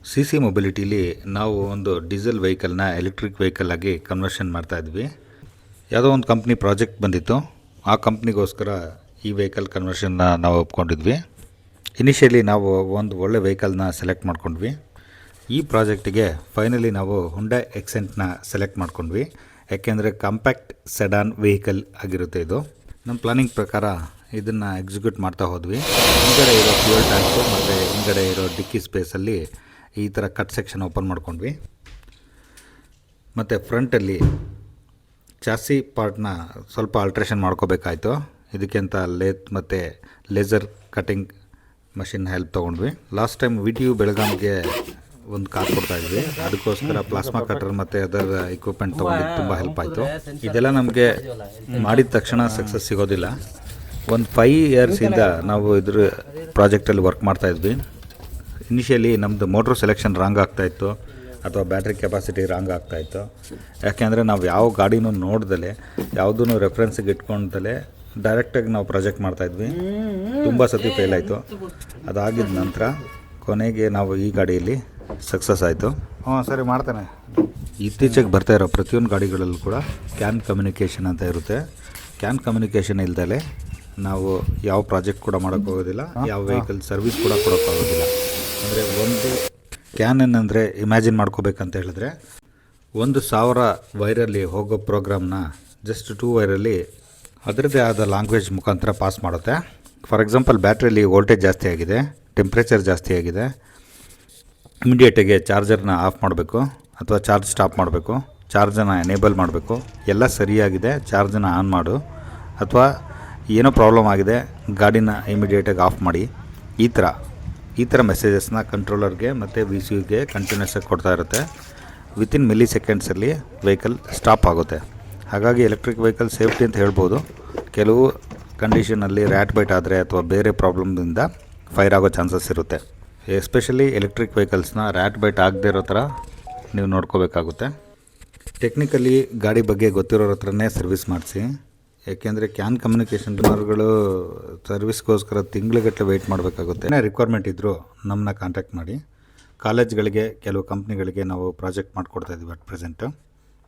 C C ಮೊಬಿಲಿಟಿಲಿ ನಾವು ಒಂದು diesel ವೆಹಿಕಲ್ನ electric vehicle ಆಗಿ ಕನ್ವರ್ಷನ್ ಮಾಡ್ತಾಯಿದ್ವಿ. ಯಾವುದೋ ಒಂದು ಕಂಪ್ನಿ ಪ್ರಾಜೆಕ್ಟ್ ಬಂದಿತ್ತು, ಆ ಕಂಪ್ನಿಗೋಸ್ಕರ ಈ ವೆಹಿಕಲ್ ಕನ್ವರ್ಷನ್ನ ನಾವು ಒಪ್ಕೊಂಡಿದ್ವಿ. ಇನಿಷಿಯಲಿ ನಾವು ಒಂದು ಒಳ್ಳೆ ವೆಹಿಕಲ್ನ ಸೆಲೆಕ್ಟ್ ಮಾಡ್ಕೊಂಡ್ವಿ. ಈ ಪ್ರಾಜೆಕ್ಟಿಗೆ ಫೈನಲಿ ನಾವು ಹುಂಡೈ ಎಕ್ಸೆಂಟ್ನ ಸೆಲೆಕ್ಟ್ ಮಾಡ್ಕೊಂಡ್ವಿ. ಯಾಕೆಂದರೆ ಕಾಂಪ್ಯಾಕ್ಟ್ ಸೆಡಾನ್ ವೆಹಿಕಲ್ ಆಗಿರುತ್ತೆ ಇದು. ನಮ್ಮ ಪ್ಲಾನಿಂಗ್ ಪ್ರಕಾರ ಇದನ್ನು ಎಕ್ಸಿಕ್ಯೂಟ್ ಮಾಡ್ತಾ ಹೋದ್ವಿ. ಹಿಂಗಡೆ ಇರೋ ಫ್ಯೂಯಲ್ ಟ್ಯಾಂಕು ಮತ್ತು ಹಿಂಗಡೆ ಇರೋ ಡಿಕ್ಕಿ ಸ್ಪೇಸಲ್ಲಿ ಈ ಥರ ಕಟ್ ಸೆಕ್ಷನ್ ಓಪನ್ ಮಾಡ್ಕೊಂಡ್ವಿ. ಮತ್ತು ಫ್ರಂಟಲ್ಲಿ ಚಾಸಿ ಪಾರ್ಟ್ನ ಸ್ವಲ್ಪ ಆಲ್ಟ್ರೇಷನ್ ಮಾಡ್ಕೋಬೇಕಾಯ್ತು. ಇದಕ್ಕಿಂತ ಲೇತ್ ಮತ್ತು ಲೇಸರ್ ಕಟಿಂಗ್ ಮಷಿನ್ ಹೆಲ್ಪ್ ತೊಗೊಂಡ್ವಿ. ಲಾಸ್ಟ್ ಟೈಮ್ VTU ಬೆಳಗಾವಿಗೆ ಒಂದು ಕಾರ್ ಕೊಡ್ತಾಯಿದ್ವಿ, ಅದಕ್ಕೋಸ್ಕರ ಪ್ಲಾಸ್ಮಾ ಕಟರ್ ಮತ್ತು ಅದರ್ ಇಕ್ವಿಪ್ಮೆಂಟ್ ತೊಗೊಂಡಿದ್ದು ತುಂಬ ಹೆಲ್ಪ್ ಆಯಿತು. ಇದೆಲ್ಲ ನಮಗೆ ಮಾಡಿದ ತಕ್ಷಣ ಸಕ್ಸಸ್ ಸಿಗೋದಿಲ್ಲ. ಒಂದು 5 ಇಯರ್ಸಿಂದ ನಾವು ಇದ್ರ ಪ್ರಾಜೆಕ್ಟಲ್ಲಿ ವರ್ಕ್ ಮಾಡ್ತಾಯಿದ್ವಿ. ಇನಿಷಿಯಲಿ ನಮ್ಮದು ಮೋಟ್ರ್ ಸೆಲೆಕ್ಷನ್ ರಾಂಗ್ ಆಗ್ತಾಯಿತ್ತು ಅಥವಾ ಬ್ಯಾಟ್ರಿ ಕೆಪಾಸಿಟಿ ರಾಂಗ್ ಆಗ್ತಾಯಿತ್ತು. ಯಾಕೆಂದರೆ ನಾವು ಯಾವ ಗಾಡಿನೂ ನೋಡ್ದಲೇ ಯಾವುದೂ ರೆಫರೆನ್ಸಿಗೆ ಇಟ್ಕೊಂಡಲೇ ಡೈರೆಕ್ಟಾಗಿ ನಾವು ಪ್ರಾಜೆಕ್ಟ್ ಮಾಡ್ತಾಯಿದ್ವಿ. ತುಂಬ ಸತಿ ಫೇಲ್ ಆಯಿತು. ಅದಾಗಿದ್ದ ನಂತರ ಕೊನೆಗೆ ನಾವು ಈ ಗಾಡಿಯಲ್ಲಿ ಸಕ್ಸಸ್ ಆಯಿತು. ಸರಿ ಮಾಡ್ತಾನೆ. ಇತ್ತೀಚೆಗೆ ಬರ್ತಾ ಇರೋ ಪ್ರತಿಯೊಂದು ಗಾಡಿಗಳಲ್ಲೂ ಕೂಡ ಕ್ಯಾನ್ ಕಮ್ಯುನಿಕೇಷನ್ ಅಂತ ಇರುತ್ತೆ. ಕ್ಯಾನ್ ಕಮ್ಯುನಿಕೇಷನ್ ಇಲ್ದಲೇ ನಾವು ಯಾವ ಪ್ರಾಜೆಕ್ಟ್ ಕೂಡ ಮಾಡೋಕ್ಕೋಗೋದಿಲ್ಲ, ಯಾವ ವೆಹಿಕಲ್ ಸರ್ವಿಸ್ ಕೂಡ ಕೊಡೋಕ್ಕಾಗೋದಿಲ್ಲ. ಅಂದರೆ ಒಂದು ಕ್ಯಾನ್ ಅಂದರೆ ಇಮ್ಯಾಜಿನ್ ಮಾಡ್ಕೋಬೇಕಂತ ಹೇಳಿದ್ರೆ 1000 ವೈರಲ್ಲಿ ಹೋಗೋ ಪ್ರೋಗ್ರಾಮ್ನ ಜಸ್ಟ್ 2 ವೈರಲ್ಲಿ ಅದರದ್ದೇ ಆದ ಲ್ಯಾಂಗ್ವೇಜ್ ಮುಖಾಂತರ ಪಾಸ್ ಮಾಡುತ್ತೆ. ಫಾರ್ ಎಕ್ಸಾಂಪಲ್, ಬ್ಯಾಟ್ರಿಯಲ್ಲಿ ವೋಲ್ಟೇಜ್ ಜಾಸ್ತಿ ಆಗಿದೆ, ಟೆಂಪ್ರೇಚರ್ ಜಾಸ್ತಿ ಆಗಿದೆ, ಇಮಿಡಿಯೇಟಾಗಿ ಚಾರ್ಜರ್ನ ಆಫ್ ಮಾಡಬೇಕು ಅಥವಾ ಚಾರ್ಜ್ ಸ್ಟಾಪ್ ಮಾಡಬೇಕು, ಚಾರ್ಜನ್ನು ಎನೇಬಲ್ ಮಾಡಬೇಕು, ಎಲ್ಲ ಸರಿಯಾಗಿದೆ, ಚಾರ್ಜನ್ನು ಆನ್ ಮಾಡು, ಅಥವಾ ಏನೋ ಪ್ರಾಬ್ಲಮ್ ಆಗಿದೆ, ಗಾಡಿನ ಇಮಿಡಿಯೇಟಾಗಿ ಆಫ್ ಮಾಡಿ. ಈ ಥರ ಮೆಸೇಜಸ್ನ ಕಂಟ್ರೋಲರ್ಗೆ ಮತ್ತು VCUಗೆ ಕಂಟಿನ್ಯೂಸ್ ಆಗಿ ಕೊಡ್ತಾ ಇರುತ್ತೆ. ವಿತಿನ್ ಮಿಲಿ ಸೆಕೆಂಡ್ಸಲ್ಲಿ ವೆಹಿಕಲ್ ಸ್ಟಾಪ್ ಆಗುತ್ತೆ. ಹಾಗಾಗಿ ಎಲೆಕ್ಟ್ರಿಕ್ ವೆಹಿಕಲ್ ಸೇಫ್ಟಿ ಅಂತ ಹೇಳ್ಬೋದು. ಕೆಲವು ಕಂಡೀಷನಲ್ಲಿ ರ್ಯಾಟ್ ಬೈಟ್ ಆದರೆ ಅಥವಾ ಬೇರೆ ಪ್ರಾಬ್ಲಮ್ದಿಂದ ಫೈರ್ ಆಗೋ ಚಾನ್ಸಸ್ ಇರುತ್ತೆ. ಎಸ್ಪೆಷಲಿ ಎಲೆಕ್ಟ್ರಿಕ್ ವೆಹಿಕಲ್ಸ್ನ ರ್ಯಾಟ್ ಬೈಟ್ ಆಗದೇ ಇರೋ ಥರ ನೀವು ನೋಡ್ಕೋಬೇಕಾಗುತ್ತೆ. ಟೆಕ್ನಿಕಲಿ ಗಾಡಿ ಬಗ್ಗೆ ಗೊತ್ತಿರೋರ ಹತ್ರನೇ ಸರ್ವಿಸ್ ಮಾಡಿಸಿ. ಯಾಕೆಂದರೆ ಕ್ಯಾನ್ ಕಮ್ಯುನಿಕೇಷನ್ ಜನರುಗಳು ಸರ್ವಿಸ್ಗೋಸ್ಕರ ತಿಂಗ್ಳುಗಟ್ಟಲೆ ವೆಯ್ಟ್ ಮಾಡಬೇಕಾಗುತ್ತೆ. ಏನೇ ರಿಕ್ವೈರ್ಮೆಂಟ್ ಇದ್ದರೂ ನಮ್ಮನ್ನ ಕಾಂಟ್ಯಾಕ್ಟ್ ಮಾಡಿ. ಕಾಲೇಜ್ಗಳಿಗೆ, ಕೆಲವು ಕಂಪ್ನಿಗಳಿಗೆ ನಾವು ಪ್ರಾಜೆಕ್ಟ್ ಮಾಡಿಕೊಡ್ತಾಯಿದ್ದೀವಿ ಅಟ್ ಪ್ರೆಸೆಂಟು.